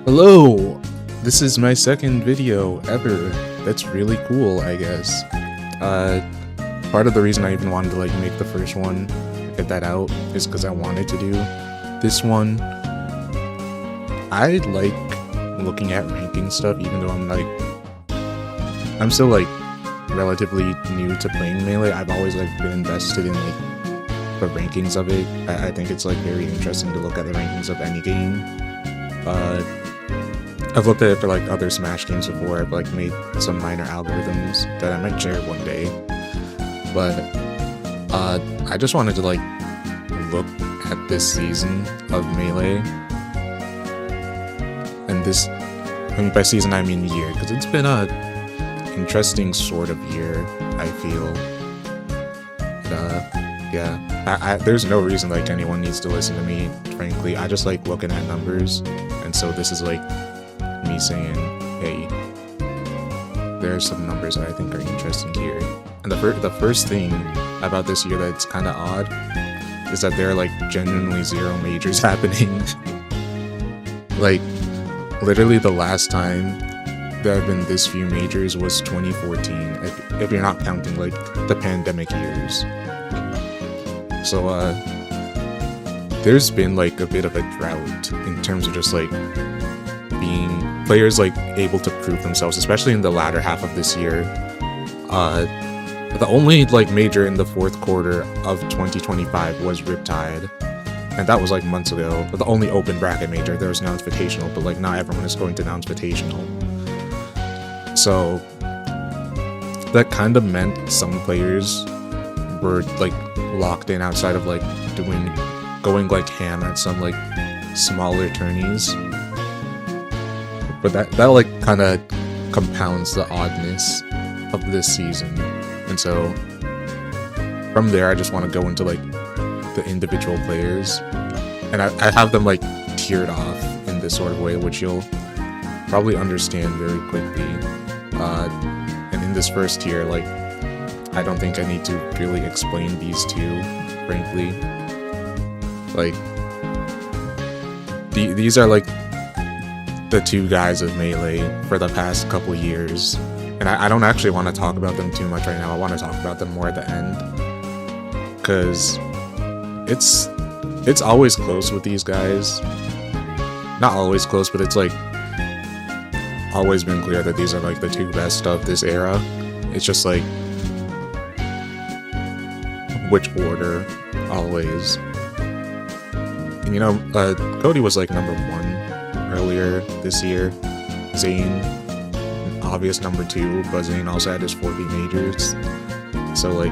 Hello! This is my second video ever. That's really cool, I guess. Part of the reason I even wanted to make the first one, get that out, is because I wanted to do this one. I like looking at ranking stuff, even though I'm still relatively new to playing Melee. I've always been invested in the rankings of it. I think it's very interesting to look at the rankings of any game. I've looked at it for other Smash games before. I've made some minor algorithms that I might share one day. But I just wanted to look at this season of Melee. And this, I mean by season I mean year, because it's been a interesting sort of year, I feel. Yeah, there's no reason anyone needs to listen to me, frankly. I just like looking at numbers, and so this is me saying, hey, there are some numbers that I think are interesting here. And the first thing about this year that's kind of odd is that there are genuinely 0 majors happening. Literally the last time there have been this few majors was 2014, if you're not counting the pandemic years. So there's been a bit of a drought in terms of just being players able to prove themselves, especially in the latter half of this year. The only major in the fourth quarter of 2025 was Riptide, and that was months ago. But the only open bracket major, there was an Invitational, but not everyone is going to an Invitational. So that kind of meant some players were locked in outside of going ham at some smaller tourneys. But that kind of compounds the oddness of this season. And so from there I just want to go into the individual players, and I have them tiered off in this sort of way, which you'll probably understand very quickly. And in this first tier, I don't think I need to really explain these two, frankly. These are the two guys of Melee for the past couple years, and I don't actually want to talk about them too much right now. I want to talk about them more at the end, because it's always close with these guys. Not always close, but it's always been clear that these are the two best of this era. It's just which order, always. And Cody was number 1 earlier this year. Zane, obvious number 2, but Zane also had his 4B majors. So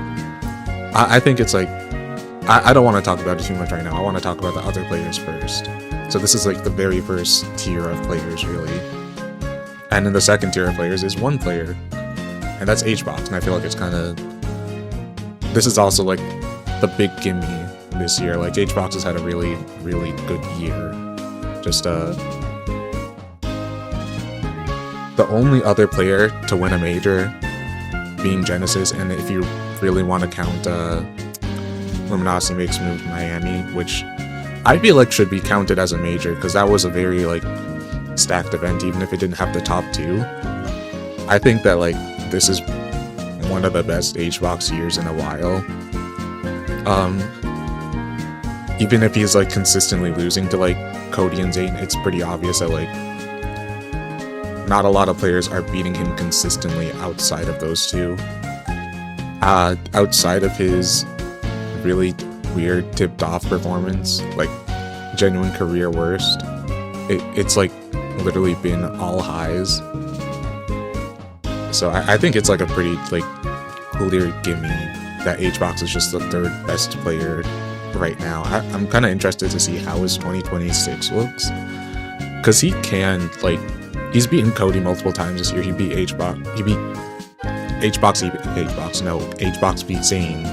I think it's I don't want to talk about it too much right now. I want to talk about the other players first. So this is the very first tier of players, really. And in the second tier of players is one player, and that's HBox. And I feel it's kind of, this is also the big gimme this year. HBox has had a really, really good year. Just the only other player to win a major being Genesis, and if you really want to count Luminosity Makes Moves Miami, which I feel should be counted as a major, because that was a very stacked event, even if it didn't have the top 2. I think that this is one of the best HBox years in a while. Even if he's consistently losing to Cody and Zane, it's pretty obvious that not a lot of players are beating him consistently outside of those two. Outside of his really weird tipped off performance, genuine career worst, it's literally been all highs. So I think it's a pretty clear gimme that HBox is just the 3rd best player right now. I'm kind of interested to see how his 2026 looks, because he can he's beaten Cody multiple times this year. He beat HBox. He beat HBox beat Zane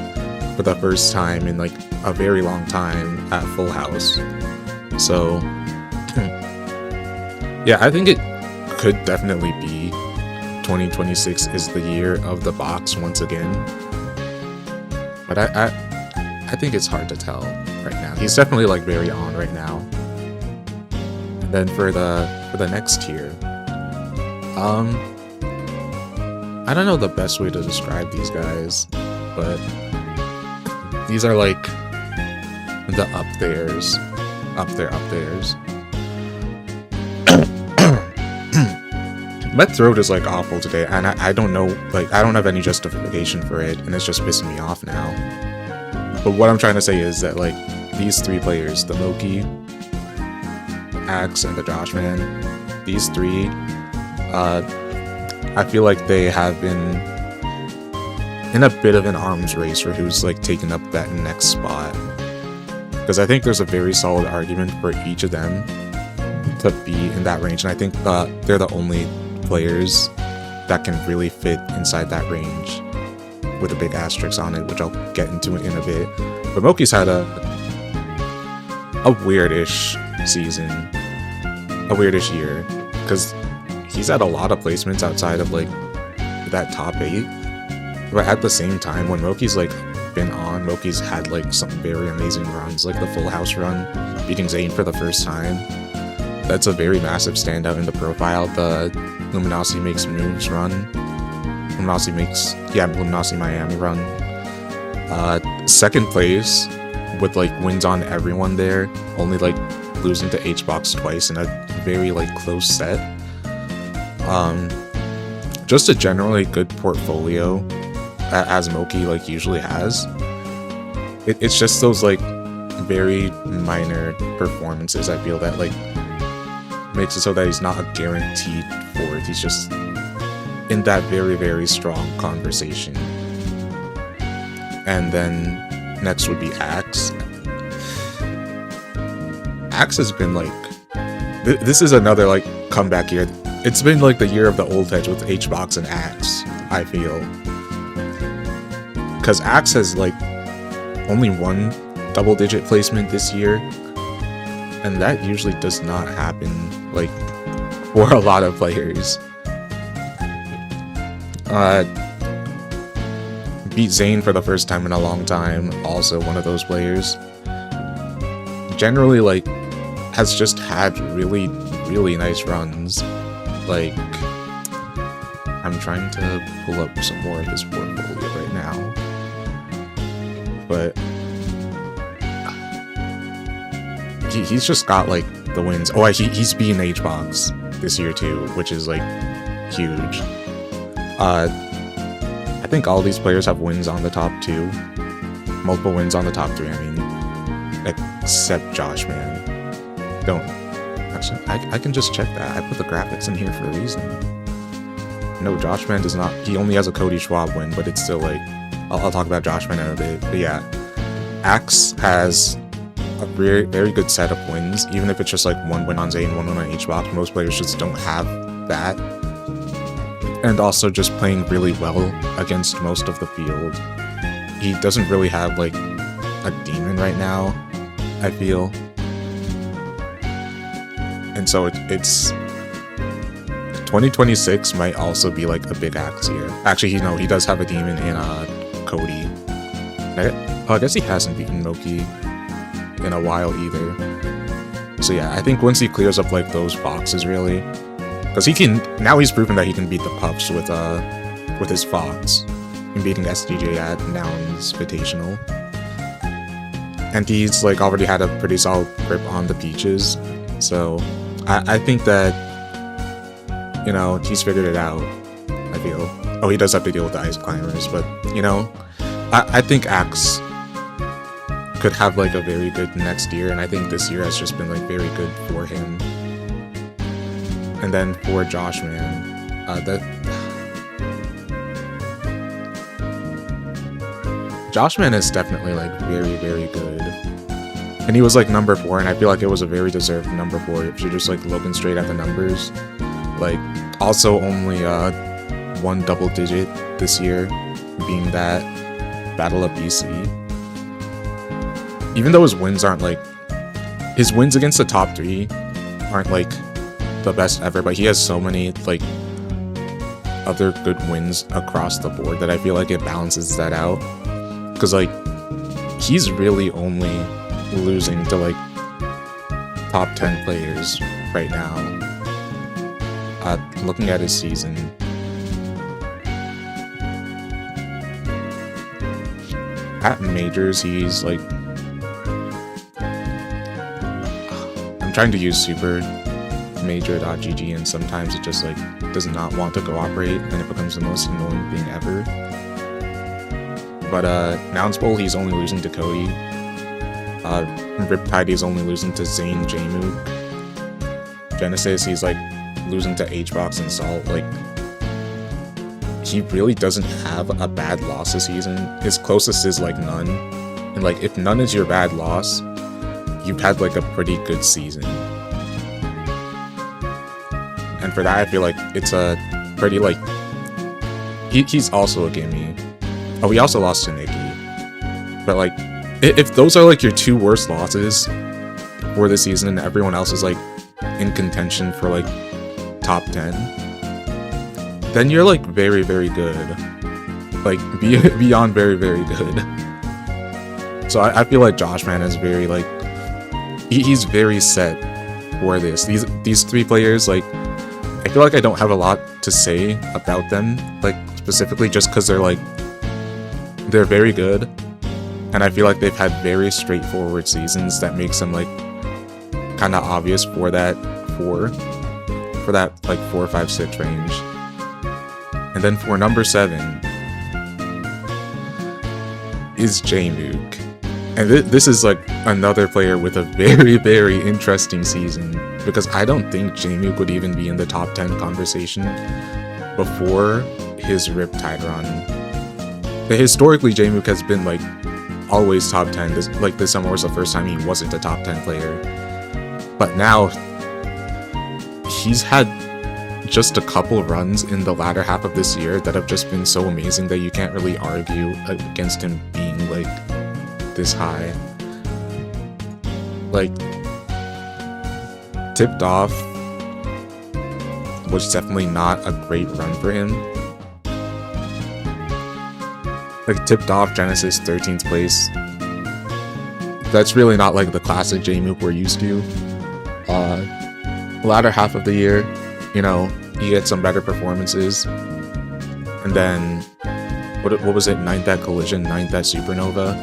for the first time in a very long time at Full House. So yeah, I think it could definitely be 2026 is the year of the box once again. But I think it's hard to tell right now. He's definitely very on right now. And then for the for the next tier. I don't know the best way to describe these guys, but these are like the up there's. My throat is like awful today, and I don't know, like I don't have any justification for it, and it's just pissing me off now. But what I'm trying to say is that like these three players, the Moki, Axe, and the Joshman, these three, I feel like they have been in a bit of an arms race for who's like taken up that next spot. Because I think there's a very solid argument for each of them to be in that range, and I think they're the only players that can really fit inside that range with a big asterisk on it, which I'll get into in a bit. But Moki's had a weirdish season, a weirdish year, because he's had a lot of placements outside of like that top 8. But at the same time, when Moki's like been on, Moki's had like some very amazing runs, like the Full House run, beating Zane for the first time. That's a very massive standout in the profile. The Luminosity Makes Moves run. Luminosity Miami run. Second place with like wins on everyone there, only like losing to HBox twice in a very like close set. Just a generally good portfolio, as Moki like usually has. It's just those like very minor performances I feel that like makes it so that he's not a guaranteed fourth. He's just in that very, very strong conversation. And then next would be Axe. Axe has been like this is another like comeback year. It's been like the year of the old heads with HBox and Axe, I feel. Because Axe has like only one double-digit placement this year, and that usually does not happen like for a lot of players. Beat Zane for the first time in a long time, also one of those players. Generally like has just had really, really nice runs. Like, I'm trying to pull up some more of his portfolio right now, but he's just got like the wins. Oh, he's beaten HBox this year too, which is like huge. I think all these players have wins on the top 2, multiple wins on the top 3. I mean, except Joshman. Don't. Actually, I can just check that. I put the graphics in here for a reason. No, Joshman does not. He only has a Cody Schwab win, but it's still like. I'll talk about Joshman in a bit. But yeah, Axe has a very, very good set of wins, even if it's just like one win on Zane, one win on HBox. Most players just don't have that. And also just playing really well against most of the field. He doesn't really have like a demon right now, I feel. And so it's 2026 might also be like a big Axe year. Actually, he does have a demon in Cody. I guess he hasn't beaten Moki in a while either. So yeah, I think once he clears up like those boxes, really, because he's proven that he can beat the Puffs with his Fox, and beating SDJ at Nouns Invitational. And he's like already had a pretty solid grip on the Peaches, so I think that, you know, he's figured it out, I feel. Oh, he does have to deal with the Ice Climbers, but, you know, I think Axe could have like a very good next year, and I think this year has just been like very good for him. And then for Joshman, Joshman is definitely like very, very good. And he was like number 4, and I feel like it was a very deserved number 4 if you're just like looking straight at the numbers. Like, also only one double digit this year, being that Battle of BC. Even though his wins aren't like, his wins against the top 3 aren't like the best ever, but he has so many like other good wins across the board that I feel like it balances that out. Because like, he's really only losing to like top 10 players right now. Looking at his season, at majors, he's like, I'm trying to use super major.gg, and sometimes it just like does not want to cooperate, and it becomes the most annoying thing ever. But Nouns Bowl, he's only losing to Cody. Riptide, he's only losing to Zane Jmook. Genesis, he's like losing to HBox and Salt. Like, he really doesn't have a bad loss this season. His closest is like none, and like if none is your bad loss, you've had like a pretty good season. And for that, I feel like it's a pretty like he's also a gimme. Oh, we also lost to Nikki, but like if those are like your two worst losses for the season, and everyone else is like in contention for like top 10, then you're like very, very good, like beyond very, very good. So I feel like Joshman is very like he's very set for this. These three players, like, I feel like I don't have a lot to say about them, like specifically just because they're very good, and I feel like they've had very straightforward seasons that makes them like kind of obvious for that 4 like 4, 5, 6 range. And then for number 7 is Jmook. And this is like another player with a very, very interesting season, because I don't think Jmook would even be in the top 10 conversation before his Riptide run. Historically, Jmook has been like always top 10. This summer was the first time he wasn't a top 10 player. But now, he's had just a couple runs in the latter half of this year that have just been so amazing that you can't really argue against him being like this high. Like, Tipped Off was definitely not a great run for him. Like, Tipped Off, Genesis, 13th place. That's really not like the classic Jmook we're used to. Latter half of the year, you know, you get some better performances. And then, what was it? 9th at Collision, 9th at Supernova.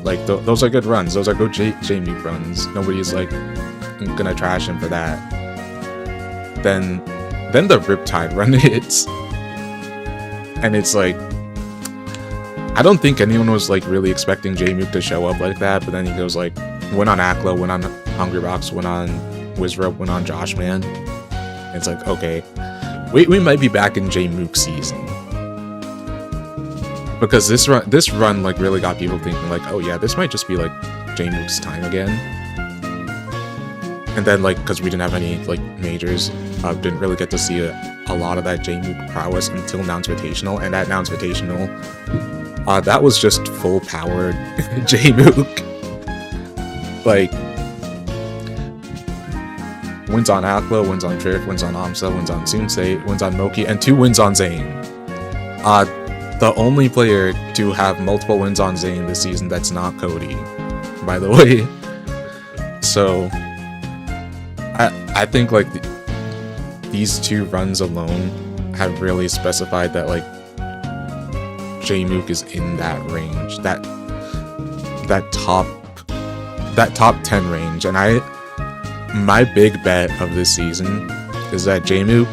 Like, those are good runs. Those are good Jmook runs. Nobody's like gonna trash him for that. Then the Riptide run hits, and it's like, I don't think anyone was like really expecting Jmook to show up like that. But then he goes like, win on Akla, win on Hungrybox, win on Wizrope, win on Joshman. It's like, okay, we might be back in Jmook season. Because this run like really got people thinking like, oh yeah, this might just be like Jmook's time again. And then like, because we didn't have any like majors, didn't really get to see a lot of that Jmook prowess until Nouns Invitational. And at Nouns Invitational, that was just full powered Jmook. Like, wins on Akla, wins on Triff, wins on Amsa, wins on Sunsei, wins on Moki, and 2 wins on Zane. The only player to have multiple wins on Zane this season that's not Cody, by the way. So, I think like these 2 runs alone have really specified that like Jmook is in that range, that top 10 range. And my big bet of this season is that Jmook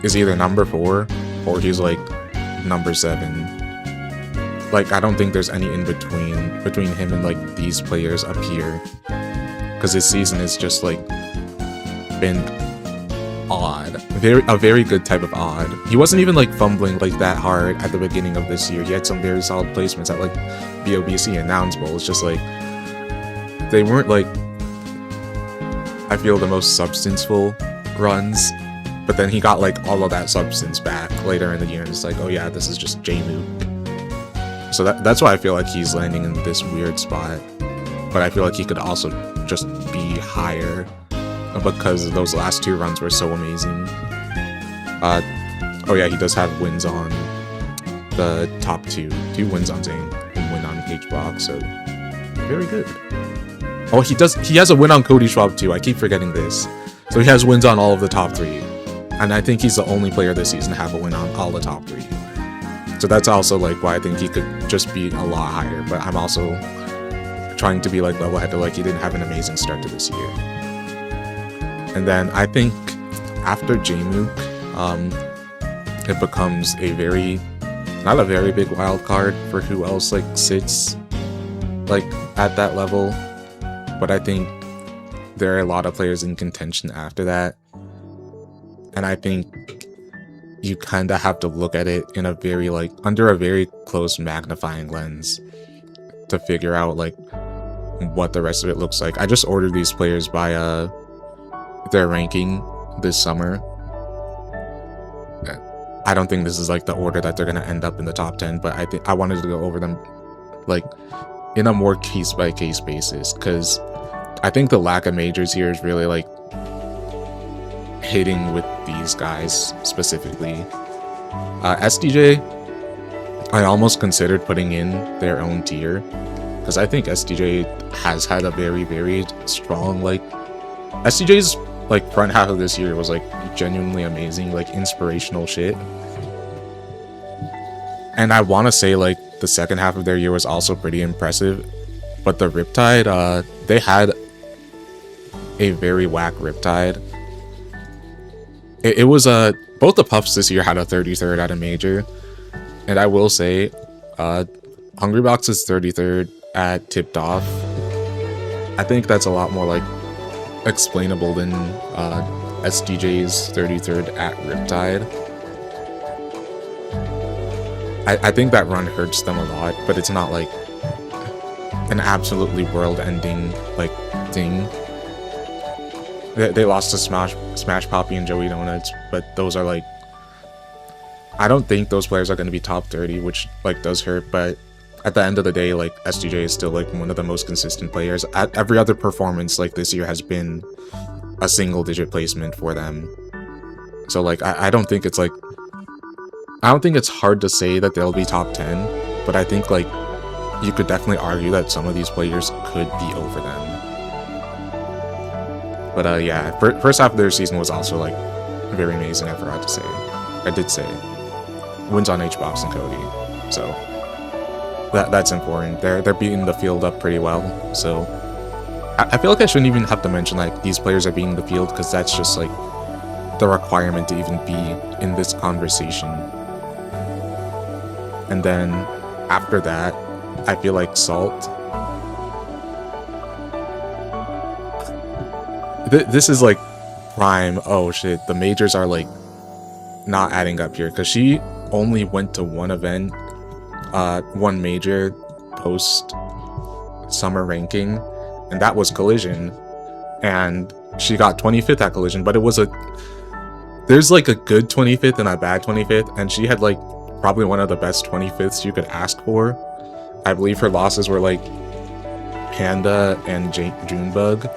is either number 4 or he's like number 7. Like, I don't think there's any in between him and like these players up here, because his season has just like been odd, a very good type of odd. He wasn't even like fumbling like that hard at the beginning of this year. He had some very solid placements at like BOBC and Nouns Bowl. It's just like they weren't like, I feel, the most substanceful runs. But then he got like all of that substance back later in the year, and it's like, oh yeah, this is just Jmook. So that's why I feel like he's landing in this weird spot. But I feel like he could also just be higher, because those last 2 runs were so amazing. Oh yeah, he does have wins on the top 2 wins on Zane, and win on HBox, so very good. Oh, he has a win on Cody Schwab too. I keep forgetting this. So he has wins on all of the top 3. And I think he's the only player this season to have a win on all the top 3. So that's also like why I think he could just be a lot higher. But I'm also trying to be like level-headed, like he didn't have an amazing start to this year. And then I think after Jmook, it becomes not a very big wild card for who else like sits like at that level. But I think there are a lot of players in contention after that. And I think you kind of have to look at it in a very like under a very close magnifying lens to figure out like what the rest of it looks like. I just ordered these players by their ranking this summer. I don't think this is like the order that they're gonna end up in the top 10, but I think I wanted to go over them like in a more case by case basis, because I think the lack of majors here is really like hitting with these guys specifically. SDJ, I almost considered putting in their own tier, because I think SDJ has had a very, very strong, like, SDJ's like front half of this year was like genuinely amazing, like inspirational shit. And I want to say like the second half of their year was also pretty impressive, but the Riptide, they had a very whack Riptide. It was both the Puffs this year had a 33rd at a major, and I will say Hungrybox's 33rd at Tipped Off, I think that's a lot more like explainable than SDJ's 33rd at Riptide. I think that run hurts them a lot, but it's not like an absolutely world-ending like thing. They lost to Smash Poppy and Joey Donuts, but those are like, I don't think those players are going to be top 30, which like does hurt, but at the end of the day, like SDJ is still like one of the most consistent players. At every other performance like this year has been a single-digit placement for them. So like I don't think it's like, I don't think it's hard to say that they'll be top 10, but I think like you could definitely argue that some of these players could be over them. But yeah, first half of their season was also like very amazing. I forgot to say, I did say wins on HBox and Cody, so that's important. They're beating the field up pretty well. So I feel like I shouldn't even have to mention like these players are beating the field, because that's just like the requirement to even be in this conversation. And then after that, I feel like Salt. This is like prime, oh shit, the majors are like not adding up here, because she only went to one event, one major post summer ranking, and that was Collision, and she got 25th at Collision, but it was there's like a good 25th and a bad 25th, and she had like probably one of the best 25ths you could ask for. I believe her losses were like Panda and Junebug,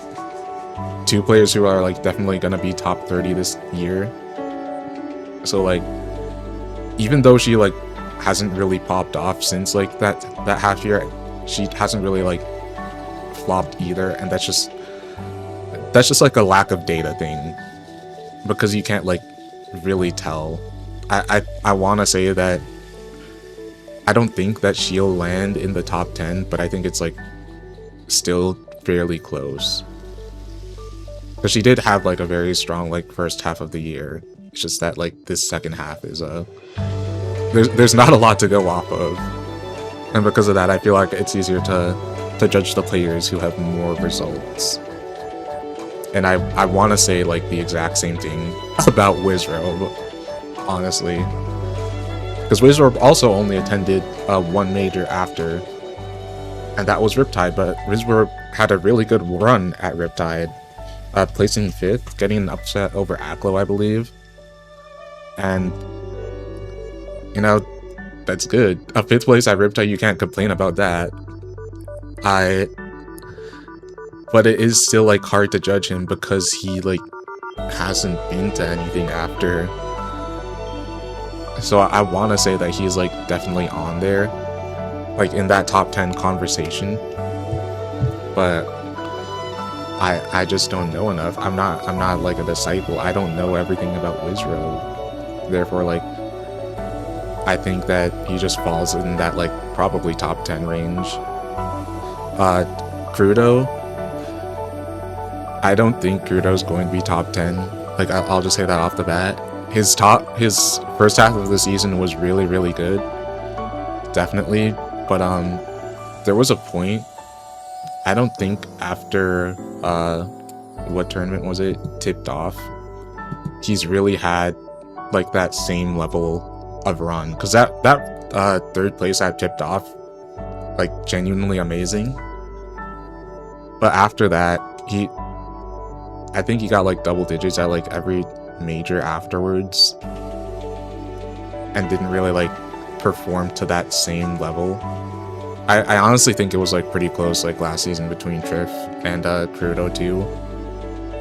two players who are like definitely gonna be top 30 this year. So like, even though she like hasn't really popped off since like that half year, she hasn't really like flopped either, and that's just like a lack of data thing, because you can't like really tell. I want to say that I don't think that she'll land in the top 10, but I think it's like still fairly close. But she did have like a very strong like first half of the year. It's just that like this second half is there's not a lot to go off of, and because of that, I feel like it's easier to judge the players who have more results. And I want to say like the exact same thing about Wizrobe, honestly, because Wizrobe also only attended one major after, and that was Riptide. But Wizrobe had a really good run at Riptide, placing 5th, getting an upset over Aklo, I believe. And you know, that's good. A 5th place at Riptide, you can't complain about that. But it is still like hard to judge him, because he like hasn't been to anything after. So I want to say that he's like definitely on there, like in that top 10 conversation. But I just don't know enough. I'm not like a disciple. I don't know everything about Wizroad. Therefore, like, I think that he just falls in that like probably top 10 range. Crudo, I don't think Crudo's going to be top 10. Like, I'll just say that off the bat. His first half of the season was really, really good. Definitely. But, there was a point, I don't think after, what tournament was it? Tipped Off. He's really had, like, that same level of run. Because that third place at Tipped Off, like, genuinely amazing. But after that, I think he got, like, double digits at, like, every major afterwards. And didn't really, like, perform to that same level. I honestly think it was like pretty close like last season between Triff and Crudo too.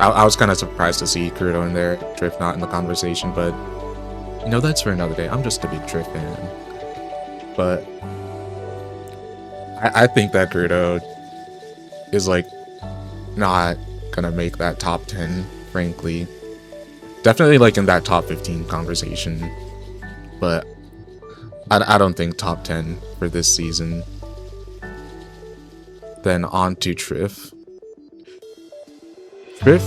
I was kind of surprised to see Crudo in there, Triff not in the conversation, but you know, that's for another day. I'm just a big Triff fan. But I think that Crudo is like not gonna make that top 10, frankly. Definitely like in that top 15 conversation, but I don't think top 10 for this season. Then on to Triff. Triff,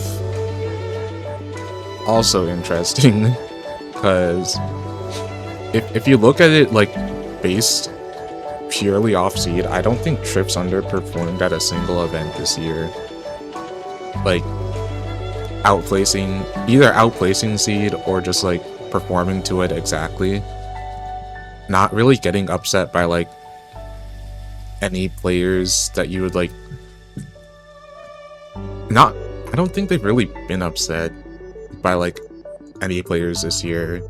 also interesting, because if you look at it like based purely off seed, I don't think Triff's underperformed at a single event this year. Like, either outplacing seed or just like performing to it exactly. Not really getting upset by like any players that you would like. I don't think they've really been upset by like any players this year,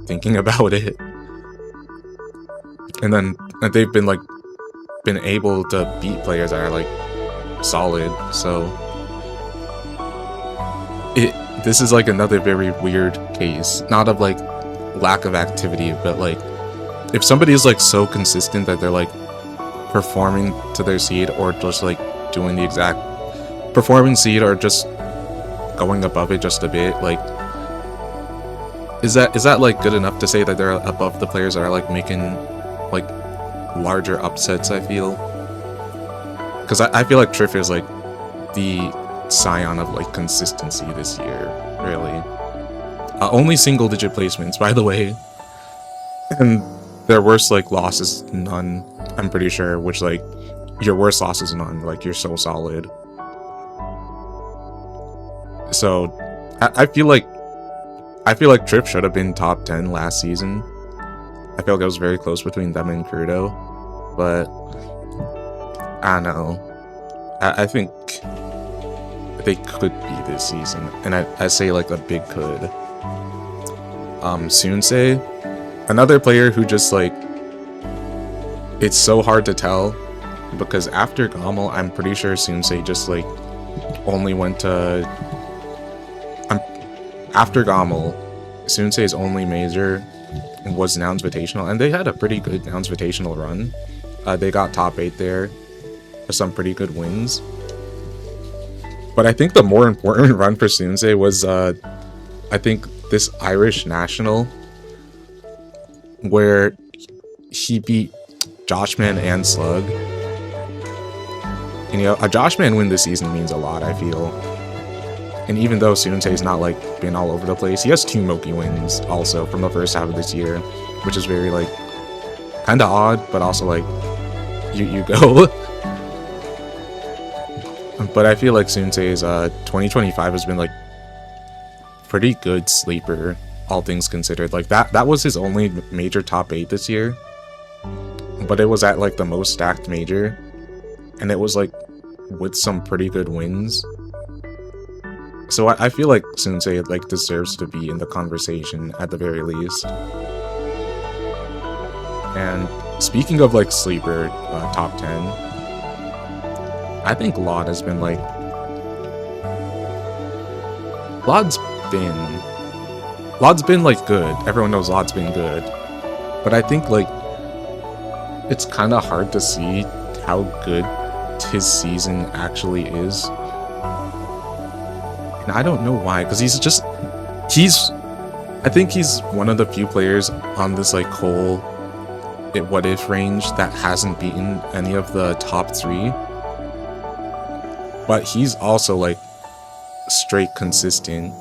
thinking about it. And then they've been able to beat players that are like solid, so this is like another very weird case, not of like lack of activity, but like if somebody is like so consistent that they're like performing to their seed or just like doing the exact performing seed or just going above it just a bit, like is that like good enough to say that they're above the players that are like making like larger upsets? I feel, because I feel like Triff is like the scion of like consistency this year, really. Only single digit placements, by the way, and their worst like loss is none, I'm pretty sure, which like your worst loss is none, like you're so solid. So I feel like Triff should have been top 10 last season. I feel like it was very close between them and Crudo, but I don't know. I think they could be this season, and I say like a big could. Sunsei, another player who just like, it's so hard to tell, because after Gommel, I'm pretty sure Sunsei just like only went to after Gommel, Sunsei's only major was Nouns Invitational, and they had a pretty good Nouns Invitational run. They got top 8 there with some pretty good wins. But I think the more important run for Sunsei was, I think, this Irish National, where he beat Joshman and Slug. And, you know, a Joshman win this season means a lot, I feel. And even though Sunsei's not, like, been all over the place, he has 2 Moki wins also from the first half of this year, which is very, like, kind of odd, but also, like, you go. But I feel like Sunsei's 2025 has been, like, pretty good sleeper, all things considered. Like, that was his only major top 8 this year, but it was at, like, the most stacked major, and it was, like, with some pretty good wins. So I feel like Sunsei like deserves to be in the conversation at the very least. And speaking of like sleeper top 10, I think Laud has been like, Laud's been like good. Everyone knows Laud's been good, but I think like it's kind of hard to see how good his season actually is. And I don't know why, because I think he's one of the few players on this like whole what if range that hasn't beaten any of the top 3. But he's also like straight consistent.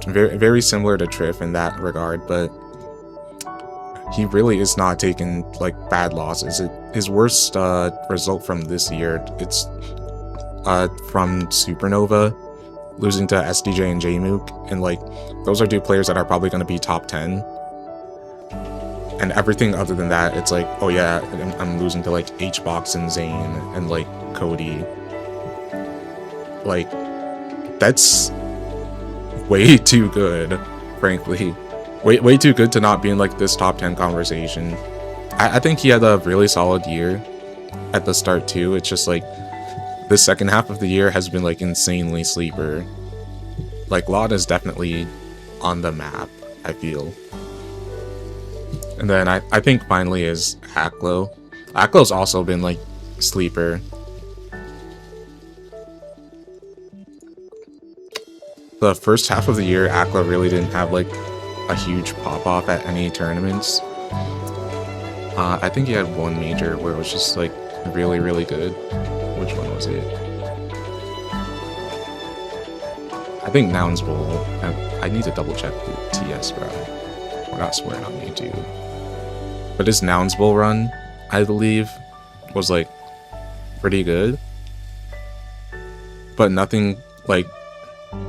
Very, very similar to Triff in that regard, but he really is not taking like bad losses. His worst result from this year, it's from Supernova, losing to SDJ and Jmook, and like those are 2 players that are probably going to be top 10. And everything other than that, it's like, oh yeah, I'm losing to like HBox and Zane and like Cody. Like, that's way too good, frankly. Way too good to not be in like this top 10 conversation. I think he had a really solid year at the start too. It's just like the second half of the year has been like insanely sleeper. Like Lot is definitely on the map, I feel. And then I think finally is Aklo. Aklo's also been like sleeper. The first half of the year, Aklo really didn't have like a huge pop-off at any tournaments. I think he had one major where it was just like really, really good. Which one was it? I think Nouns Bowl. I need to double check the TS, bro. We're not swearing on YouTube. But his Nouns Bowl run, I believe, was like pretty good. But nothing like,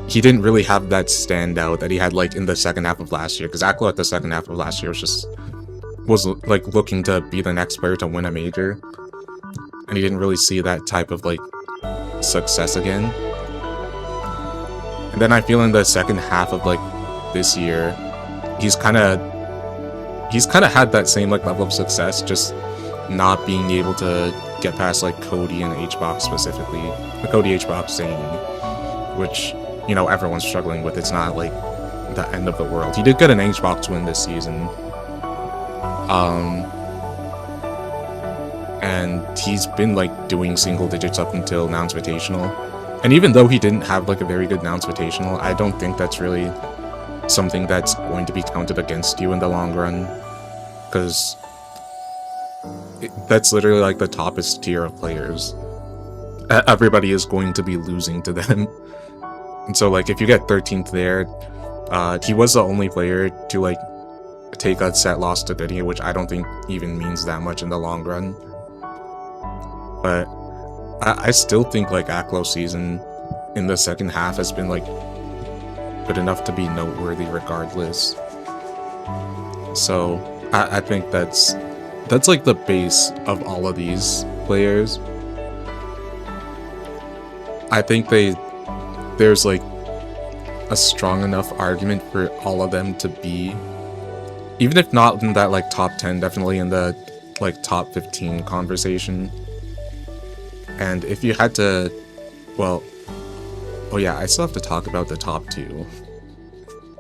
he didn't really have that standout that he had like in the second half of last year. Because Aklo at the second half of last year was like looking to be the next player to win a major. And he didn't really see that type of like success again. And then I feel in the second half of like this year, he's kind of had that same like level of success, just not being able to get past like Cody and HBox specifically. The Cody HBox Zane, which, you know, everyone's struggling with. It's not like the end of the world. He did get an HBox win this season. And he's been like doing single digits up until Nouns Invitational. And even though he didn't have like a very good Nouns Invitational, I don't think that's really something that's going to be counted against you in the long run, because that's literally like the toppest tier of players. Everybody is going to be losing to them. And so like if you get 13th there, he was the only player to like take a set loss to Diddy, which I don't think even means that much in the long run. But I still think like Aklo's season in the second half has been like good enough to be noteworthy regardless. So I think that's like the base of all of these players. I think there's like a strong enough argument for all of them to be, even if not in that like top 10, definitely in the like top 15 conversation. And if you had to, well, oh yeah, I still have to talk about the top 2.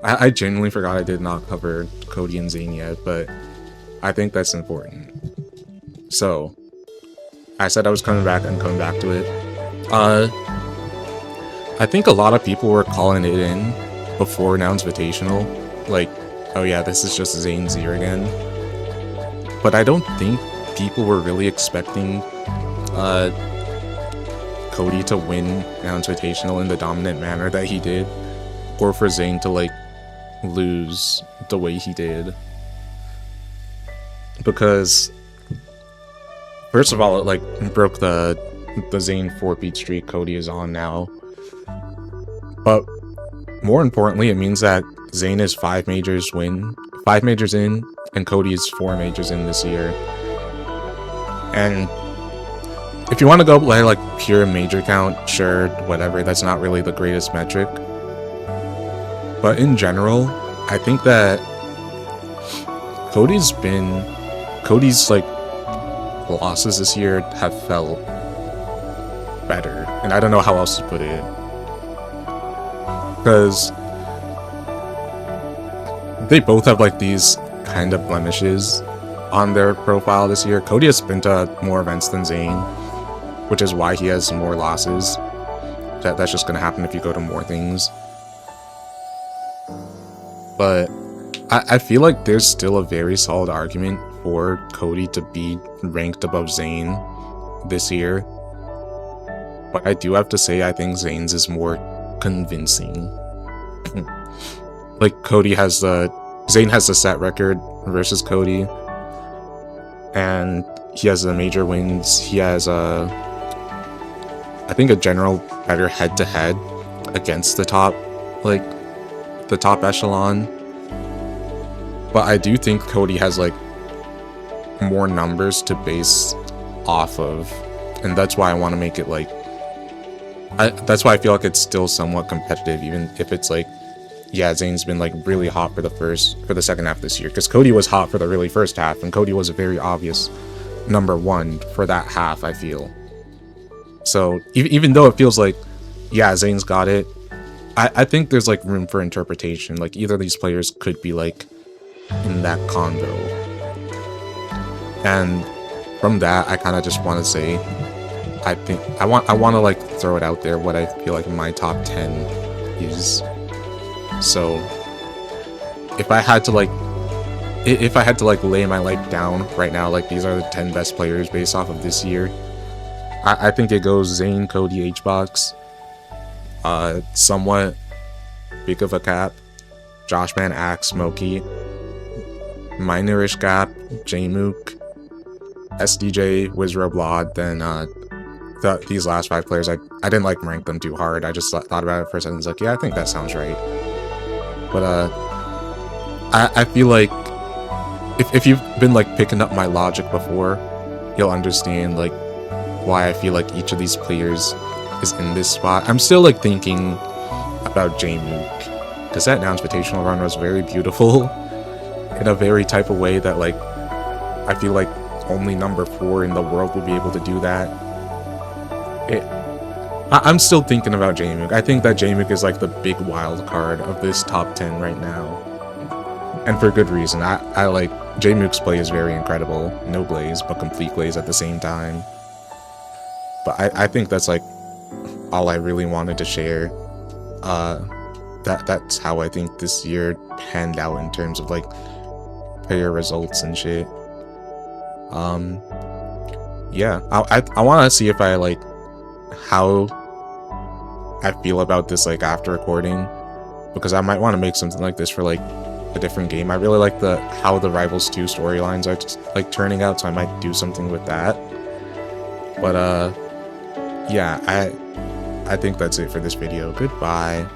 I genuinely forgot I did not cover Cody and Zane yet, but I think that's important. So, I said I was coming back, I'm coming back to it. I think a lot of people were calling it in before Nouns Invitational. Like, oh yeah, this is just Zane's year again. But I don't think people were really expecting Cody to win Nouns Invitational in the dominant manner that he did, or for Zane to like lose the way he did. Because first of all, it like broke the Zane 4-beat streak Cody is on now. But more importantly, it means that Zane is 5 majors in, and Cody is 4 majors in this year. And if you want to go by like pure major count, sure, whatever, that's not really the greatest metric. But in general, I think that Cody's like losses this year have felt better, and I don't know how else to put it, because they both have like these kind of blemishes on their profile this year. Cody has been to more events than Zane, which is why he has more losses. that's just gonna happen if you go to more things. But I feel like there's still a very solid argument for Cody to be ranked above Zayn this year. But I do have to say, I think Zayn's is more convincing. Like, Zayn has the set record versus Cody, and he has the major wins. He has I think a general better head-to-head against the top echelon. But I do think Cody has like more numbers to base off of, and that's why I want to make it like that's why I feel like it's still somewhat competitive, even if it's like, yeah, Zayn's been like really hot for the second half this year, because Cody was hot for the really first half, and Cody was a very obvious number one for that half, I feel. So even though it feels like, yeah, Zayn's got it, I think there's like room for interpretation. Like, either of these players could be like in that combo, and from that I kind of just want to say, I think I want to like throw it out there what I feel like my top 10 is. So if I had to like lay my life down right now, like these are the 10 best players based off of this year, I think it goes Zayn, Cody, HBox, somewhat big of a cap, Joshman, Axe, Smokey, minorish gap, Jmook, SDJ, Wizro, Blod. Then these last 5 players, I didn't like rank them too hard. I just thought about it for a second. I was like, yeah, I think that sounds right. But I feel like if you've been like picking up my logic before, you'll understand like why I feel like each of these players is in this spot. I'm still like thinking about Jmook, because that Now Invitational run was very beautiful in a very type of way that like I feel like only number 4 in the world would be able to do that. I'm still thinking about Jmook. I think that Jmook is like the big wild card of this top 10 right now, and for good reason. I like Jmook's play is very incredible. No glaze, but complete glaze at the same time. But I think that's like all I really wanted to share. That's how I think this year panned out in terms of like player results and shit. Yeah, I want to see if I like how I feel about this like after recording, because I might want to make something like this for like a different game. I really like how the Rivals 2 storylines are like turning out, so I might do something with that. But yeah, I think that's it for this video. Goodbye.